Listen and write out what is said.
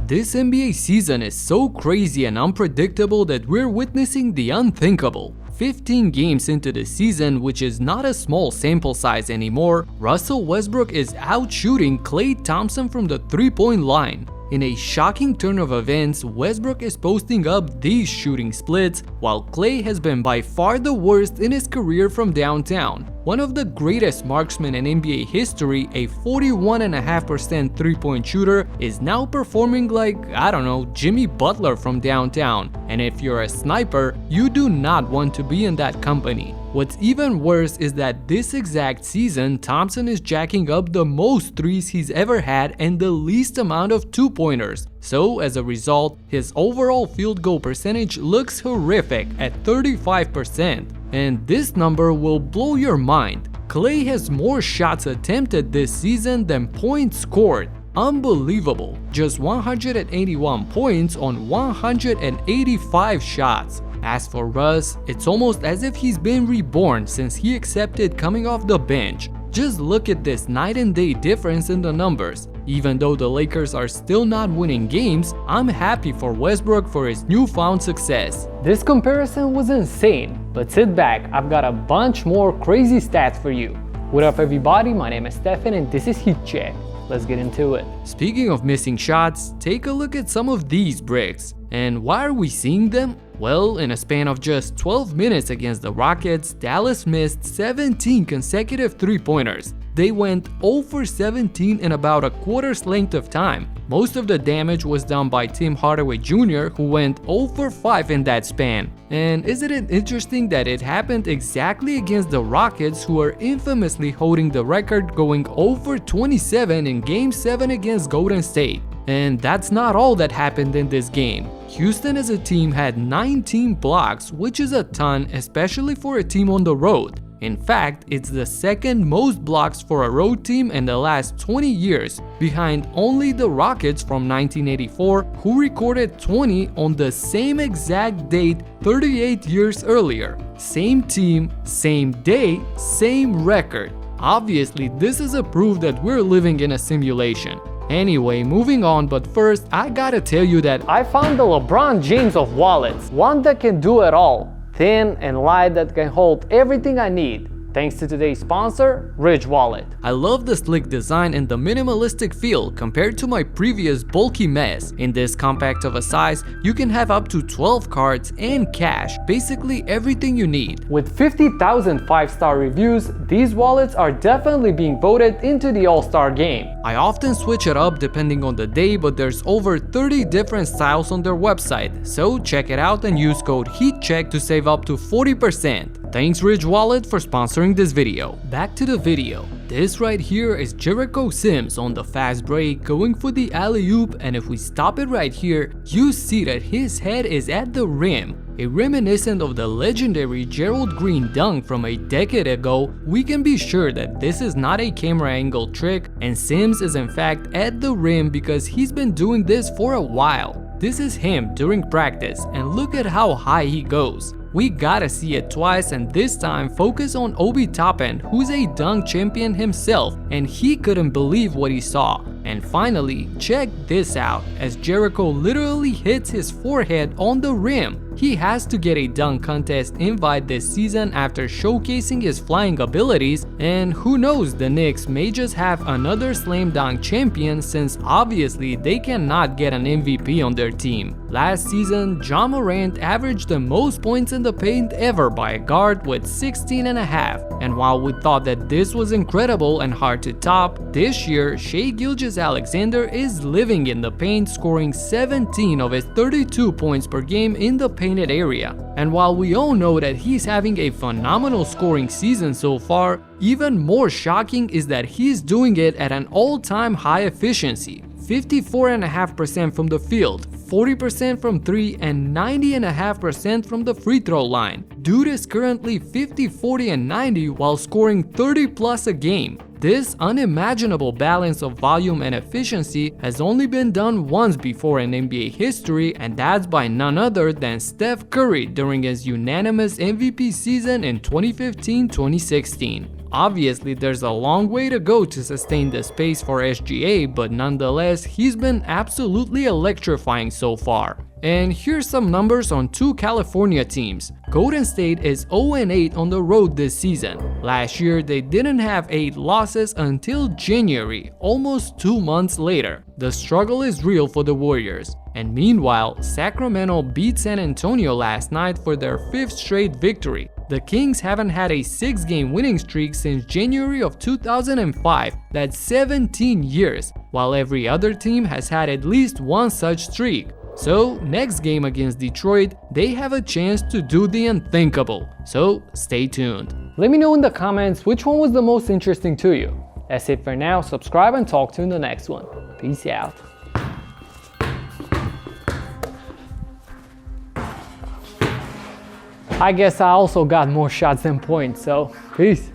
This NBA season is so crazy and unpredictable that we're witnessing the unthinkable. 15 games into the season, which is not a small sample size anymore, Russell Westbrook is outshooting Klay Thompson from the three-point line. In a shocking turn of events, Westbrook is posting up these shooting splits, while Klay has been by far the worst in his career from downtown. One of the greatest marksmen in NBA history, a 41.5% three-point shooter, is now performing like, I don't know, Jimmy Butler from downtown. And if you're a sniper, you do not want to be in that company. What's even worse is that this exact season, Thompson is jacking up the most threes he's ever had and the least amount of two-pointers. So as a result, his overall field goal percentage looks horrific at 35%. And this number will blow your mind. Klay has more shots attempted this season than points scored. Unbelievable. Just 181 points on 185 shots. As for Russ, it's almost as if he's been reborn since he accepted coming off the bench. Just look at this night and day difference in the numbers. Even though the Lakers are still not winning games, I'm happy for Westbrook for his newfound success. This comparison was insane, but sit back, I've got a bunch more crazy stats for you. What up everybody, my name is Stefan and this is Heat Check. Let's get into it. Speaking of missing shots, take a look at some of these bricks. And why are we seeing them? Well, in a span of just 12 minutes against the Rockets, Dallas missed 17 consecutive three-pointers. They went 0 for 17 in about a quarter's length of time. Most of the damage was done by Tim Hardaway Jr., who went 0 for 5 in that span. And isn't it interesting that it happened exactly against the Rockets, who are infamously holding the record going 0 for 27 in Game 7 against Golden State? And that's not all that happened in this game. Houston as a team had 19 blocks, which is a ton, especially for a team on the road. In fact, it's the second most blocks for a road team in the last 20 years, behind only the Rockets from 1984, who recorded 20 on the same exact date 38 years earlier. Same team, same day, same record. Obviously, this is a proof that we're living in a simulation. Anyway, moving on, but first, I gotta tell you that I found the LeBron James of wallets, one that can do it all, thin and light that can hold everything I need. Thanks to today's sponsor, Ridge Wallet. I love the slick design and the minimalistic feel compared to my previous bulky mess. In this compact of a size, you can have up to 12 cards and cash, basically everything you need. With 50,000 5-star reviews, these wallets are definitely being voted into the All-Star game. I often switch it up depending on the day, but there's over 30 different styles on their website, so check it out and use code HEATCHECK to save up to 40%. Thanks Ridge Wallet for sponsoring this video. Back to the video. This right here is Jericho Sims on the fast break going for the alley-oop, and if we stop it right here, you see that his head is at the rim. A reminiscent of the legendary Gerald Green dunk from a decade ago, we can be sure that this is not a camera angle trick, and Sims is in fact at the rim because he's been doing this for a while. This is him during practice, and look at how high he goes. We gotta see it twice, and this time focus on Obi Toppin, who's a dunk champion himself, and he couldn't believe what he saw. And finally, check this out, as Jericho literally hits his forehead on the rim. He has to get a dunk contest invite this season after showcasing his flying abilities, and who knows, the Knicks may just have another slam dunk champion since obviously they cannot get an MVP on their team. Last season, Ja Morant averaged the most points in the paint ever by a guard with 16.5, and while we thought that this was incredible and hard to top, this year Shai Gilgeous-Alexander is living in the paint, scoring 17 of his 32 points per game in the painted area. And while we all know that he's having a phenomenal scoring season so far, even more shocking is that he's doing it at an all-time high efficiency. 54.5% from the field, 40% from 3, and 90.5% from the free throw line. Dude is currently 50, 40, and 90 while scoring 30 plus a game. This unimaginable balance of volume and efficiency has only been done once before in NBA history, and that's by none other than Steph Curry during his unanimous MVP season in 2015-2016. Obviously, there's a long way to go to sustain this pace for SGA, but nonetheless, he's been absolutely electrifying so far. And here's some numbers on two California teams. Golden State is 0-8 on the road this season. Last year, they didn't have 8 losses until January, almost 2 months later. The struggle is real for the Warriors. And meanwhile, Sacramento beat San Antonio last night for their 5th straight victory. The Kings haven't had a 6-game winning streak since January of 2005, that's 17 years, while every other team has had at least one such streak. So, next game against Detroit, they have a chance to do the unthinkable, so stay tuned. Let me know in the comments which one was the most interesting to you. That's it for now, subscribe and talk to you in the next one. Peace out. I guess I also got more shots than points, so peace.